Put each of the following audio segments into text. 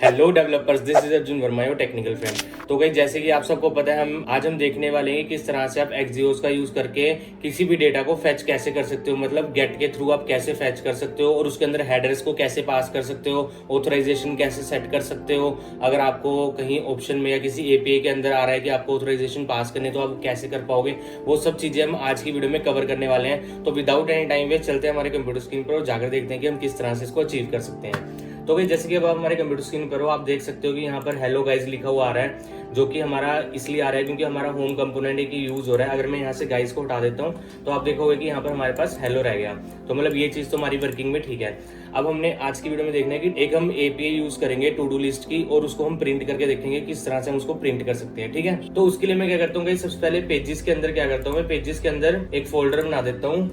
Hello developers, this is Arjun Verma, your technical friend. तो guys, जैसे कि आप सबको पता है, हम देखने वाले हैं किस तरह से आप एक्सियोस का यूज करके किसी भी डेटा को फेच कैसे कर सकते हो, मतलब गेट के थ्रू आप कैसे फेच कर सकते हो और उसके अंदर हेडर्स को कैसे पास कर सकते हो, ऑथराइजेशन कैसे सेट कर सकते हो। अगर आपको कहीं ऑप्शन में या किसी एपीआई के अंदर आ रहा है कि आपको ऑथराइजेशन पास करने, तो आप कैसे कर पाओगे, वो सब चीजें हम आज की वीडियो में कवर करने वाले हैं। तो विदाउट एनी टाइम वेस्ट चलते हैं हमारे कंप्यूटर स्क्रीन पर और जाकर देखते हैं कि हम किस तरह से इसको अचीव कर सकते हैं। तो भाई, जैसे कि अब आप हमारे कंप्यूटर स्क्रीन पर हो, आप देख सकते हो कि यहाँ पर हेलो गाइज लिखा हुआ आ रहा है, जो कि हमारा इसलिए आ रहा है क्योंकि हमारा होम कंपोनेंट एक यूज हो रहा है। अगर मैं यहाँ से गाइज को हटा देता हूँ तो आप देखोगे कि यहाँ पर हमारे पास हेलो रह गया। तो मतलब ये चीज तो हमारी वर्किंग में ठीक है। अब हमने आज की वीडियो में देखना है कि एक हम एपीआई यूज करेंगे टू डू लिस्ट की, और उसको हम प्रिंट करके देखेंगे किस तरह से हम उसको प्रिंट कर सकते हैं। ठीक है, तो उसके लिए मैं क्या करता हूँ, सबसे पहले पेजेस के अंदर क्या करता हूँ, मैं पेजेस के अंदर एक फोल्डर बना देता हूँ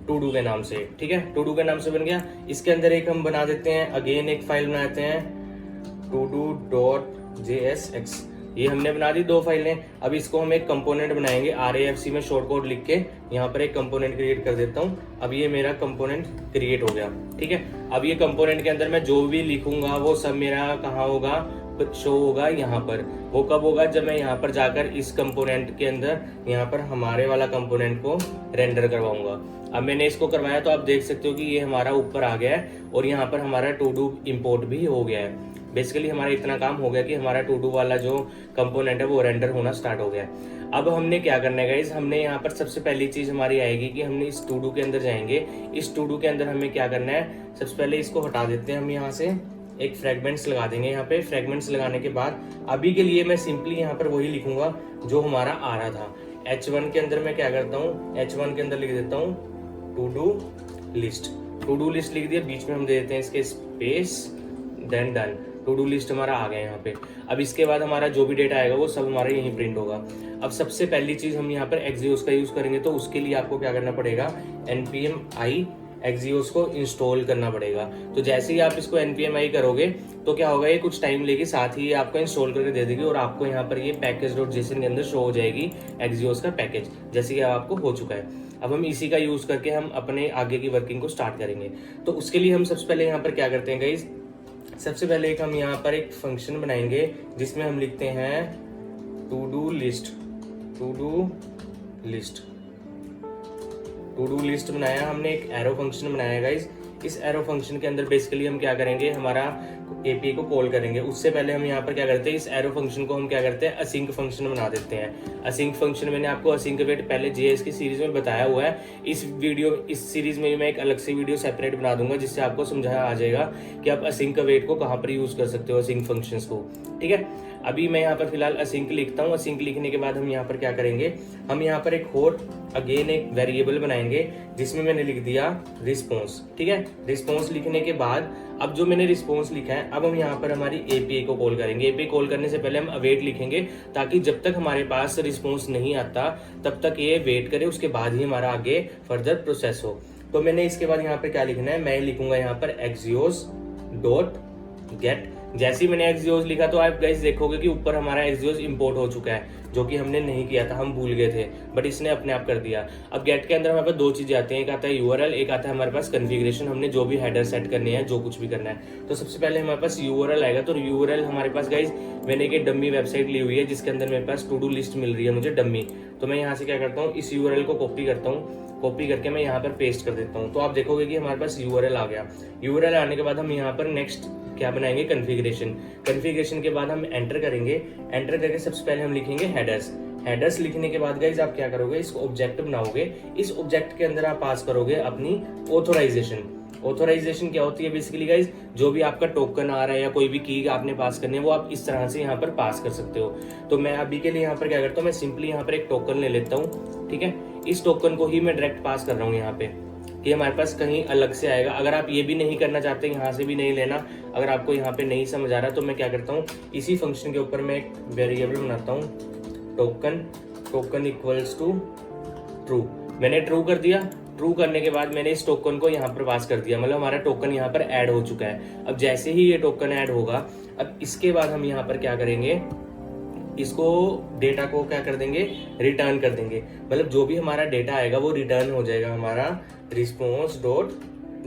टू डू के नाम से। ठीक है, टू डू के नाम से बन गया। इसके अंदर एक हम बना देते हैं, अगेन एक फाइल बनाते हैं todo.jsx। ये हमने बना दी, दो फाइलें। अब इसको हम एक कंपोनेंट बनाएंगे, RAFC में शॉर्ट कोड लिख के यहाँ पर एक कंपोनेंट क्रिएट कर देता हूँ। अब ये मेरा कंपोनेंट क्रिएट हो गया। ठीक है, अब ये कंपोनेंट के अंदर मैं जो भी लिखूंगा वो सब मेरा कहाँ होगा, शो होगा यहाँ पर। वो कब होगा, जब मैं यहाँ पर जाकर इस कंपोनेंट के अंदर यहाँ पर हमारे वाला कंपोनेंट को रेंडर करवाऊंगा। अब मैंने इसको करवाया तो आप देख सकते हो कि ये हमारा ऊपर आ गया है और यहाँ पर हमारा टू डू इम्पोर्ट भी हो गया है। बेसिकली हमारा इतना काम हो गया कि हमारा टू डू वाला जो कंपोनेंट है वो रेंडर होना स्टार्ट हो गया। अब हमने क्या करना है गाइस, हमने यहाँ पर सबसे पहली चीज हमारी आएगी कि हमने इस टू डू के अंदर जाएंगे। इस टू डू के अंदर हमें क्या करना है, सबसे पहले इसको हटा देते हैं हम, यहाँ से एक फ्रेगमेंट्स लगा देंगे। यहाँ पे फ्रेगमेंट्स लगाने के बाद अभी के लिए मैं सिंपली यहाँ पर वही लिखूंगा जो हमारा आ रहा था। H1 के अंदर मैं क्या करता हूँ, H1 के अंदर लिख देता हूँ to do list. To do list लिख दिया, बीच में हम दे देते हैं इसके space, then done. To do list हमारा आ गया यहाँ पे। अब इसके बाद हमारा जो भी डेटा आएगा वो सब हमारा यहीं प्रिंट होगा। अब सबसे पहली चीज हम यहाँ पर एक्सियोस का यूज करेंगे, तो उसके लिए आपको क्या करना पड़ेगा, npm i एक्सियोस को इंस्टॉल करना पड़ेगा। तो जैसे ही आप इसको npm i करोगे तो क्या होगा, ये कुछ टाइम लेगी, साथ ही ये आपको इंस्टॉल करके दे देगी और आपको यहाँ पर ये पैकेज.json के अंदर शो हो जाएगी एक्सियोस का पैकेज, जैसे कि आपको हो चुका है। अब हम इसी का यूज करके हम अपने आगे की वर्किंग को स्टार्ट करेंगे। तो उसके लिए हम सबसे पहले यहाँ पर क्या करते हैं गाइस, सबसे पहले हम यहाँ पर एक फंक्शन बनाएंगे जिसमें हम लिखते हैं to do list. To do list, to do list बनाया हमने, एक एरो फंक्शन बनाया गाइस। इस एरो फंक्शन के अंदर बेसिकली हम क्या करेंगे, हमारा एपीआई को कॉल करेंगे। उससे पहले हम यहाँ पर क्या करते हैं, इस एरो फंक्शन को हम क्या करते हैं, असिंक फंक्शन बना देते हैं। असिंक फंक्शन मैंने आपको असिंक वेट पहले जेएस की सीरीज में बताया हुआ है। इस सीरीज में मैं एक अलग से वीडियो सेपरेट बना दूंगा जिससे आपको समझाया आ जाएगा कि आप असिंक वेट को कहाँ पर यूज कर सकते हो, असिंक फंक्शंस को। ठीक है, अभी मैं यहाँ पर फिलहाल असिंक लिखता हूँ। असिंक लिखने के बाद हम यहाँ पर क्या करेंगे, हम यहाँ पर एक और अगेन एक वेरिएबल बनाएंगे जिसमें मैंने लिख दिया रिस्पॉन्स। ठीक है, रिस्पॉन्स लिखने के बाद अब जो मैंने रिस्पॉन्स लिखा है, अब हम यहाँ पर हमारी एपीआई को कॉल करेंगे। एपीआई कॉल करने से पहले हम अवेट लिखेंगे ताकि जब तक हमारे पास रिस्पॉन्स नहीं आता तब तक ये वेट करे, उसके बाद ही हमारा आगे फर्दर प्रोसेस हो। तो मैंने इसके बाद यहाँ पर क्या लिखना है, मैं लिखूंगा यहाँ पर एक्सियोस डॉट गेट। जैसे ही मैंने एक्सियोस लिखा तो आप गाइस देखोगे कि ऊपर हमारा एक्सियोस इंपोर्ट हो चुका है, जो कि हमने नहीं किया था, हम भूल गए थे, बट इसने अपने आप कर दिया। अब गेट के अंदर हमारे पास दो चीजें आती हैं, एक आता है यूआरएल, एक आता है हमारे पास कॉन्फ़िगरेशन, हमने जो भी हेडर सेट करने हैं, जो कुछ भी करना है। तो सबसे पहले हमारे पास यूआरएल आएगा। तो यूआरएल हमारे पास गाइस, मैंने एक डम्मी वेबसाइट ली हुई है जिसके अंदर मेरे पास टू डू लिस्ट मिल रही है मुझे डम्मी। तो मैं यहाँ से क्या करता हूँ, इस यूआरएल को कॉपी करता हूँ, कॉपी करके मैं यहाँ पर पेस्ट कर देता हूँ। तो आप देखोगे कि हमारे पास यूआरएल आ गया। यूआरएल आने के बाद हम यहाँ पर नेक्स्ट क्या बनाएंगे, कॉन्फ़िगरेशन। कॉन्फ़िगरेशन के बाद हम एंटर करेंगे। एंटर करके सबसे पहले हम लिखेंगे हेडर्स। हेडर्स लिखने के बाद गाइज आप क्या करोगे, इसको ऑब्जेक्ट बनाओगे। इस ऑब्जेक्ट के अंदर आप पास करोगे अपनी ऑथराइजेशन। ऑथराइजेशन क्या होती है बेसिकली गाइज, जो भी आपका टोकन आ रहा है या कोई भी की आपने पास करनी है वो आप इस तरह से यहाँ पर पास कर सकते हो। तो मैं अभी के लिए यहाँ पर क्या करता हूँ, मैं सिंपली यहाँ पर एक टोकन ले लेता हूँ। ठीक है, इस टोकन को ही मैं डायरेक्ट पास कर रहा हूँ यहाँ पे, कि हमारे पास कहीं अलग से आएगा। अगर आप ये भी नहीं करना चाहते, यहाँ से भी नहीं लेना, अगर आपको यहाँ पे नहीं समझ आ रहा, तो मैं क्या करता हूँ, इसी फंक्शन के ऊपर मैं एक वेरिएबल बनाता हूँ, टोकन इक्वल्स टू ट्रू। मैंने ट्रू कर दिया। ट्रू करने के बाद मैंने इस टोकन को यहाँ पर पास कर दिया, मतलब हमारा टोकन यहाँ पर ऐड हो चुका है। अब जैसे ही ये टोकन ऐड होगा, अब इसके बाद हम यहाँ पर क्या करेंगे, इसको डेटा को क्या कर देंगे, रिटर्न कर देंगे। मतलब जो भी हमारा डेटा आएगा वो रिटर्न हो जाएगा, हमारा रिस्पॉन्स डॉट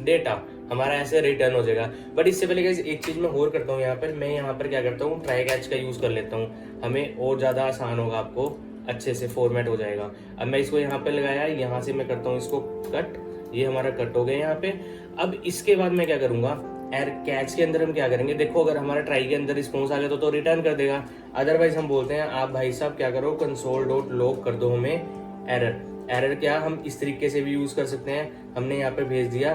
डेटा। हमारा ऐसे रिटर्न हो जाएगा। बट इससे पहले गाइस एक चीज मैं और करता हूँ यहाँ पर, मैं यहाँ पर क्या करता हूँ, ट्राई कैच का यूज कर लेता हूँ, हमें और ज्यादा आसान होगा, आपको अच्छे से फॉर्मेट हो जाएगा। अब मैं इसको यहाँ पे लगाया, यहाँ से मैं करता हूँ इसको कट, ये हमारा कट हो गया यहाँ पे। अब इसके बाद मैं क्या करूंगा, एर कैच के अंदर हम क्या करेंगे, देखो अगर हमारा ट्राई के अंदर रिस्पॉन्स आ गया तो रिटर्न कर देगा, अदरवाइज हम बोलते हैं आप भाई साहब क्या करो, कंसोल डॉट लॉग कर दो हमें एरर। एरर क्या हम इस तरीके से भी यूज कर सकते हैं, हमने यहाँ पे भेज दिया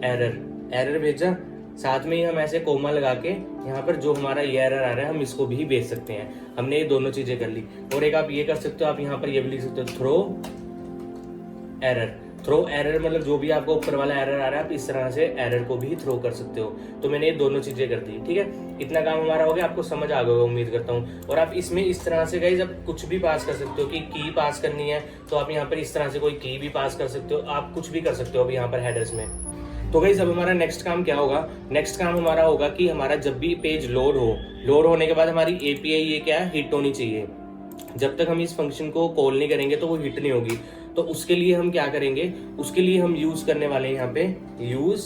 एरर, एरर भेजा, साथ में ही हम ऐसे कोमा लगा के यहाँ पर जो हमारा ये एरर आ रहा है हम इसको भी भेज सकते हैं। हमने ये दोनों चीजें कर ली। और एक आप ये कर सकते हो, आप यहाँ पर ये भी लिख सकते हो थ्रो एरर। थ्रो एरर मतलब जो भी आपको ऊपर वाला एरर आ रहा है आप इस तरह से एरर को भी थ्रो कर सकते हो। तो मैंने ये दोनों चीजें कर दी, ठीक है। इतना काम हमारा हो गया, आपको समझ आ गया उम्मीद करता हूँ। और आप इसमें इस तरह से गाइस आप कुछ भी पास कर सकते हो, कि की पास करनी है तो आप यहाँ पर इस तरह से कोई की भी पास कर सकते हो, आप कुछ भी कर सकते हो अभी यहाँ पर हेडर्स में। तो गाइस अब हमारा नेक्स्ट काम क्या होगा, नेक्स्ट काम हमारा होगा कि हमारा जब भी पेज लोड हो, लोड होने के बाद हमारी एपीआई ये क्या है, हिट होनी चाहिए। जब तक हम इस फंक्शन को कॉल नहीं करेंगे तो वो हिट नहीं होगी। तो उसके लिए हम क्या करेंगे, उसके लिए हम यूज करने वाले हैं यहाँ पे यूज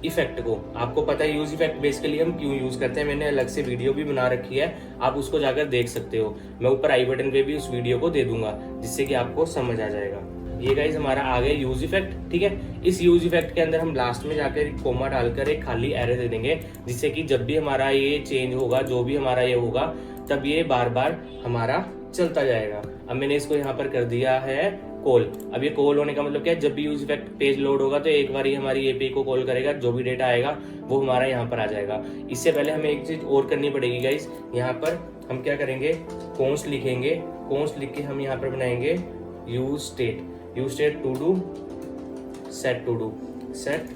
इफेक्ट को। आपको पता है यूज इफेक्ट बेसिकली हम क्यों यूज करते हैं, मैंने अलग से वीडियो भी बना रखी है, आप उसको जाकर देख सकते हो। मैं ऊपर आई बटन पे भी उस वीडियो को दे दूंगा जिससे कि आपको समझ आ जाएगा। ये गाइस हमारा आ गया यूज इफेक्ट, ठीक है। इस यूज इफेक्ट के अंदर हम लास्ट में जाकर कोमा डालकर एक खाली एरर दे देंगे, जिससे कि जब भी हमारा ये चेंज होगा, जो भी हमारा ये होगा, तब ये बार बार हमारा चलता जाएगा। अब मैंने इसको यहाँ पर कर दिया है कॉल। अब ये कॉल होने का मतलब क्या है, जब भी यूज इफेक्ट पेज लोड होगा तो एक बार ही हमारी एपीआई को कॉल करेगा, जो भी डेटा आएगा वो हमारा यहाँ पर आ जाएगा। इससे पहले हमें एक चीज और करनी पड़ेगी गाइस, यहाँ पर हम क्या करेंगे, कॉन्स्ट लिखेंगे, कॉन्स्ट लिख के हम यहाँ पर बनाएंगे use state, use state to do set to do, set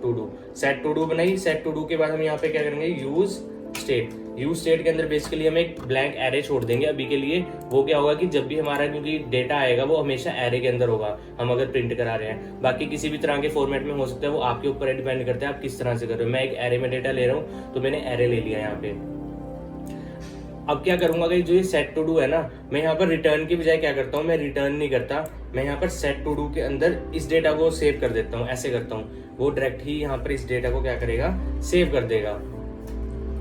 to do, set to do बनाई। सेट टू डू के बाद हम यहाँ पे क्या करेंगे, यूज स्टेट। यूज स्टेट के अंदर बेसिकली हम एक ब्लैंक एरे छोड़ देंगे अभी के लिए। वो क्या होगा कि जब भी हमारा, क्योंकि डेटा आएगा वो हमेशा एरे के अंदर होगा हम अगर प्रिंट करा रहे हैं, बाकी किसी भी तरह के फॉर्मेट में हो सकता है, वो आपके ऊपर डिपेंड करता है आप किस तरह से कर रहे हो। मैं एक एरे में डेटा ले रहा हूँ तो मैंने एरे ले लिया यहाँ पे। अब क्या करूंगा कि जो ये सेट टू डू है ना, मैं यहाँ पर रिटर्न की बजाय क्या करता हूँ, मैं रिटर्न नहीं करता, मैं यहाँ पर सेट टू डू के अंदर इस डेटा को सेव कर देता हूँ। ऐसे करता हूँ, वो डायरेक्ट ही यहाँ पर इस डेटा को क्या करेगा, सेव कर देगा।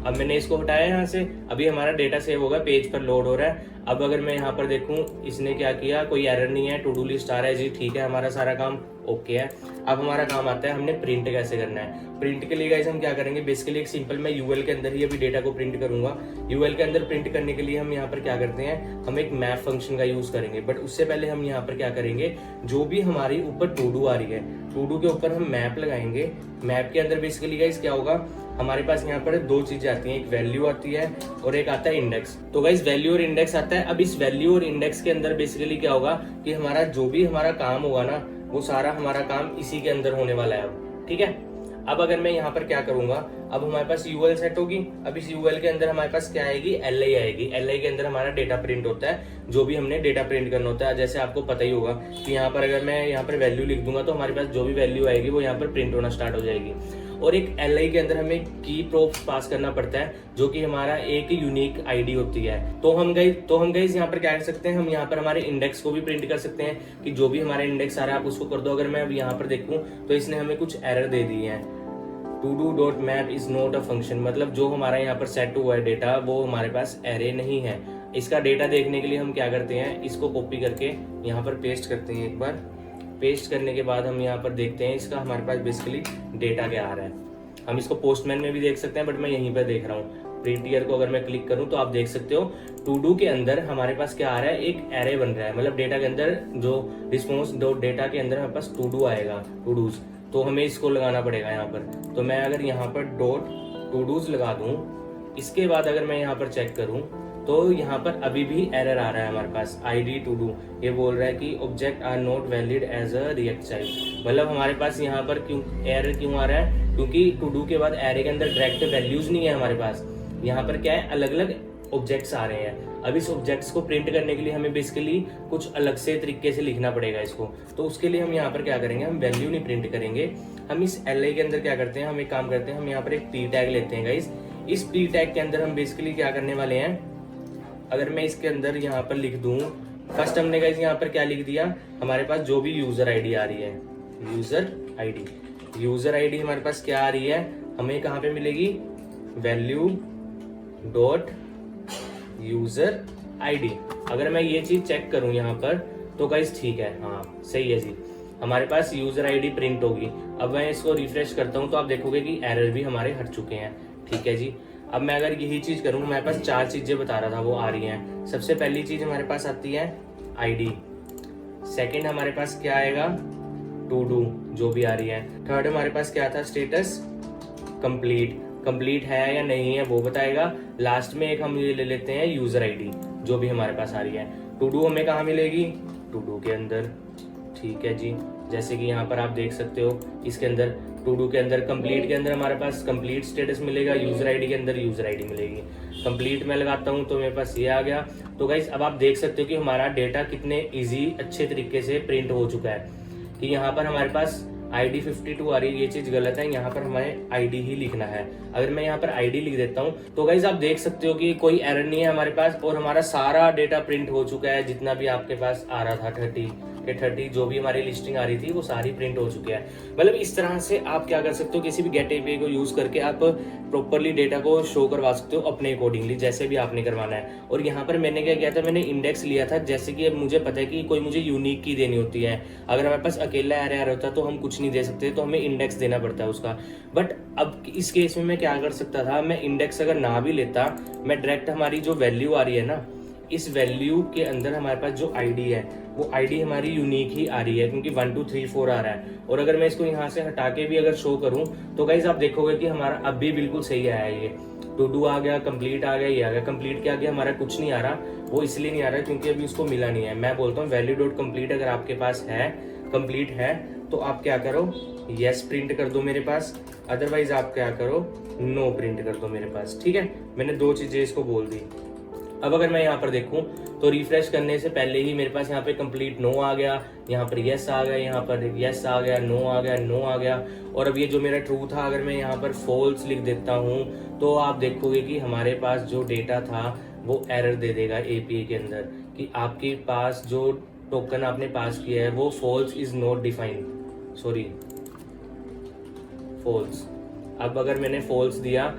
अब मैंने इसको हटाया यहाँ से, अभी हमारा डेटा सेव होगा, पेज पर लोड हो रहा है। अब अगर मैं यहाँ पर देखूं, इसने क्या किया, कोई एरर नहीं है, टू डू लिस्ट आ रहा है जी, ठीक है, हमारा सारा काम ओके है। अब हमारा काम आता है हमने प्रिंट कैसे करना है। प्रिंट के लिए गाइस हम क्या करेंगे, बेसिकली एक सिंपल, मैं यूएल के अंदर ही अभी डेटा को प्रिंट करूंगा। यूएल के अंदर प्रिंट करने के लिए हम यहाँ पर क्या करते हैं, हम एक मैप फंक्शन का यूज करेंगे। बट उससे पहले हम यहाँ पर क्या करेंगे, जो भी हमारी ऊपर टू डू आ रही है, टू डू के ऊपर हम मैप लगाएंगे। मैप के अंदर बेसिकली गाइस क्या होगा, हमारे पास यहाँ पर दो चीजें आती हैं, एक वैल्यू आती है और एक आता है इंडेक्स। तो गाइस वैल्यू और इंडेक्स आता है। अब इस वैल्यू और इंडेक्स के अंदर बेसिकली क्या होगा कि हमारा जो भी हमारा काम होगा ना, वो सारा हमारा काम इसी के अंदर होने वाला है अब, ठीक है। अब अगर मैं यहाँ पर क्या करूंगा, अब हमारे पास यूएल सेट होगी। अब इस यूएल के अंदर हमारे पास क्या आएगी, एलआई आएगी। एलआई के अंदर हमारा डेटा प्रिंट होता है, जो भी हमने डेटा प्रिंट करना होता है। जैसे आपको पता ही होगा कि यहाँ पर अगर मैं यहाँ पर वैल्यू लिख दूंगा तो हमारे पास जो भी वैल्यू आएगी वो यहाँ पर प्रिंट होना स्टार्ट हो जाएगी। और एक एलआई के अंदर हमें की प्रोप पास करना पड़ता है, जो कि हमारा एक यूनिक आईडी होती है। तो हम गाइस यहाँ पर क्या कर सकते हैं, हम यहाँ पर हमारे इंडेक्स को भी प्रिंट कर सकते हैं, कि जो भी हमारा इंडेक्स आ रहा है आप उसको कर दो। अगर मैं अब यहाँ पर देखूं तो इसने हमें कुछ एरर दे दी है, to do dot map is not a function, मतलब जो हमारा यहाँ पर सेट हुआ है डेटा वो हमारे पास एरे नहीं है। इसका डेटा देखने के लिए हम क्या करते हैं, इसको कॉपी करके यहाँ पर पेस्ट करते हैं। एक बार पेस्ट करने के बाद हम यहाँ पर देखते हैं इसका हमारे पास बेसिकली डेटा क्या आ रहा है। हम इसको पोस्टमैन में भी देख सकते हैं, बट मैं यहीं पर देख रहा हूँ। प्रिंटियर को अगर मैं क्लिक करूँ तो आप देख सकते हो टू डू के अंदर हमारे पास क्या आ रहा है, एक एरे बन रहा है। मतलब डेटा के अंदर जो रिस्पॉन्स डॉट डेटा के अंदर हमारे पास टू डू आएगा, टू डूज, तो हमें इसको लगाना पड़ेगा यहाँ पर। तो मैं अगर यहाँ पर डॉट टू डूज लगा दूं, इसके बाद अगर मैं यहाँ पर चेक करूं तो यहाँ पर अभी भी एरर आ रहा है हमारे पास, ID टू डू। ये बोल रहा है कि object are not valid as a React child. मतलब हमारे पास यहाँ पर क्यों एरर क्यों आ रहा है, क्योंकि टू डू के बाद एरे के अंदर डायरेक्ट वैल्यूज नहीं है हमारे पास। यहाँ पर क्या है, अलग अलग ऑब्जेक्ट्स आ रहे हैं। अब इस ऑब्जेक्ट्स को प्रिंट करने के लिए हमें बेसिकली कुछ अलग से तरीके से लिखना पड़ेगा इसको। तो उसके लिए हम यहाँ पर क्या करेंगे, हम वैल्यू नहीं प्रिंट करेंगे, हम इस एलआई के अंदर क्या करते हैं, हम एक काम करते हैं, हम यहाँ पर एक पी टैग लेते हैं गाइस। इस पी टैग के अंदर हम बेसिकली क्या करने वाले हैं, अगर मैं इसके अंदर यहाँ पर लिख दूं, फर्स्ट हमने गाइस यहाँ पर क्या लिख दिया, हमारे पास जो भी यूजर आईडी आ रही है, यूजर आईडी। यूजर आईडी हमारे पास क्या आ रही है, हमें कहाँ पे मिलेगी, वैल्यू डॉट यूजर आईडी। अगर मैं ये चीज चेक करूं यहाँ पर तो गाइस ठीक है, हाँ सही है जी, हमारे पास यूजर आईडी प्रिंट होगी। अब मैं इसको रिफ्रेश करता हूँ तो आप देखोगे कि एरर भी हमारे हट चुके हैं। ठीक है जी, अब मैं अगर यही चीज करूँ, हमारे पास 4 चीजें बता रहा था वो आ रही हैं। सबसे पहली चीज हमारे पास आती है आईडी, सेकंड हमारे पास क्या आएगा, टू डू जो भी आ रही है, थर्ड हमारे पास क्या था, स्टेटस कंप्लीट है या नहीं है वो बताएगा। लास्ट में एक हम ये ले लेते हैं यूजर आईडी जो भी हमारे पास आ रही है। टू डू हमें कहाँ मिलेगी, टू डू के अंदर। ठीक है जी, जैसे कि यहाँ पर आप देख सकते हो इसके अंदर टू डू के अंदर कंप्लीट के अंदर हमारे पास कंप्लीट स्टेटस मिलेगा, यूजर आईडी के अंदर यूजर आईडी मिलेगी। कंप्लीट में लगाता हूँ तो मेरे पास ये आ गया। तो गाइस अब आप देख सकते हो कि हमारा डेटा कितने इजी अच्छे तरीके से प्रिंट हो चुका है कि यहाँ पर हमारे पास ID 52 आ रही है, ये चीज गलत है, यहाँ पर हमें ID ही लिखना है। अगर मैं यहाँ पर ID लिख देता हूँ तो गाइज आप देख सकते हो कि कोई एरर नहीं है हमारे पास और हमारा सारा डेटा प्रिंट हो चुका है। जितना भी आपके पास आ रहा था 30 जो भी हमारी लिस्टिंग आ रही थी वो सारी प्रिंट हो चुकी है। मतलब इस तरह से आप क्या कर सकते हो, किसी भी गेट एपीआई को यूज करके आप प्रॉपरली डेटा को शो करवा सकते हो अपने अकॉर्डिंगली, जैसे भी आपने करवाना है। और यहाँ पर मैंने क्या किया था, मैंने इंडेक्स लिया था। जैसे कि अब मुझे पता है कि कोई मुझे यूनिक की देनी होती है, अगर हमारे पास अकेला एरर होता तो हम कुछ नहीं दे सकते, तो हमें इंडेक्स देना पड़ता है उसका। बट अब इस केस में मैं क्या कर सकता था, मैं इंडेक्स अगर ना भी लेता, मैं डायरेक्ट हमारी जो वैल्यू आ रही है ना, इस वैल्यू के अंदर हमारे पास जो आईडी है वो आईडी हमारी यूनिक ही आ रही है, क्योंकि 1 2 3 4 आ रहा है। और अगर मैं इसको यहाँ से हटा के भी अगर शो करूँ तो गाइज आप देखोगे कि हमारा अब भी बिल्कुल सही आया है। ये टू डू आ गया, कंप्लीट आ गया, ये आ गया। कंप्लीट क्या आ गया, हमारा कुछ नहीं आ रहा, वो इसलिए नहीं आ रहा क्योंकि अभी उसको मिला नहीं है। मैं बोलता हूँ वैल्यू डॉट कंप्लीट अगर आपके पास है, कंप्लीट है, तो आप क्या करो, यस प्रिंट कर दो मेरे पास, अदरवाइज आप क्या करो, नो प्रिंट कर दो मेरे पास। ठीक है, मैंने 2 चीजें इसको बोल दी। अब अगर मैं यहाँ पर देखूं तो रिफ्रेश करने से पहले ही मेरे पास यहाँ पे कंप्लीट नो आ गया, यहाँ पर यस आ गया, यहाँ पर यस आ गया, नो आ गया, नो आ गया। और अब ये जो मेरा ट्रू था, अगर मैं यहाँ पर फॉल्स लिख देता हूँ तो आप देखोगे कि हमारे पास जो डेटा था वो एरर दे देगा एपीआई के अंदर कि आपके पास जो टोकन आपने पास किया है वो false is not defined, sorry false. अब अगर मैंने फॉल्स दिया,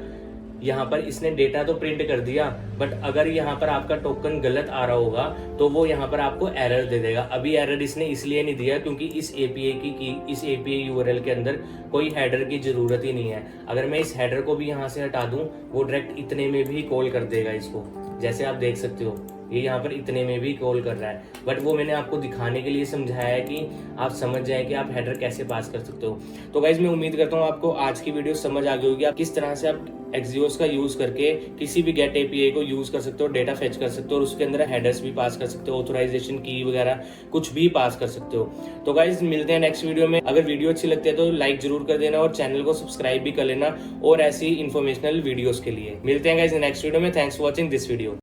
यहाँ पर इसने डेटा तो प्रिंट कर दिया, बट अगर यहाँ पर आपका टोकन गलत आ रहा होगा तो वो यहाँ पर आपको एरर दे देगा। अभी एरर इसने इसलिए नहीं दिया क्योंकि इस एपीआई यूआरएल के अंदर कोई हेडर की जरूरत ही नहीं है। अगर मैं इस हेडर को भी यहाँ से हटा दूं, वो डायरेक्ट इतने में भी कॉल कर देगा इसको, जैसे आप देख सकते हो ये यहाँ पर इतने में भी कॉल कर रहा है। बट वो मैंने आपको दिखाने के लिए समझाया है कि आप समझ जाएं कि आप हेडर कैसे पास कर सकते हो। तो गाइज मैं उम्मीद करता हूँ आपको आज की वीडियो समझ आ गई होगी, आप किस तरह से आप एक्सियोस का यूज करके किसी भी गेट एपीआई को यूज कर सकते हो, डेटा फेच कर सकते हो और उसके अंदर हेडर्स भी पास कर सकते हो, ऑथराइजेशन की वगैरह कुछ भी पास कर सकते हो। तो गाइज मिलते हैं नेक्स्ट वीडियो में। अगर वीडियो अच्छी लगती है तो लाइक जरूर कर देना और चैनल को सब्सक्राइब भी कर लेना और ऐसी इन्फॉर्मेशनल वीडियोस के लिए। मिलते हैं गाइज नेक्स्ट वीडियो में। Thanks for watching this video.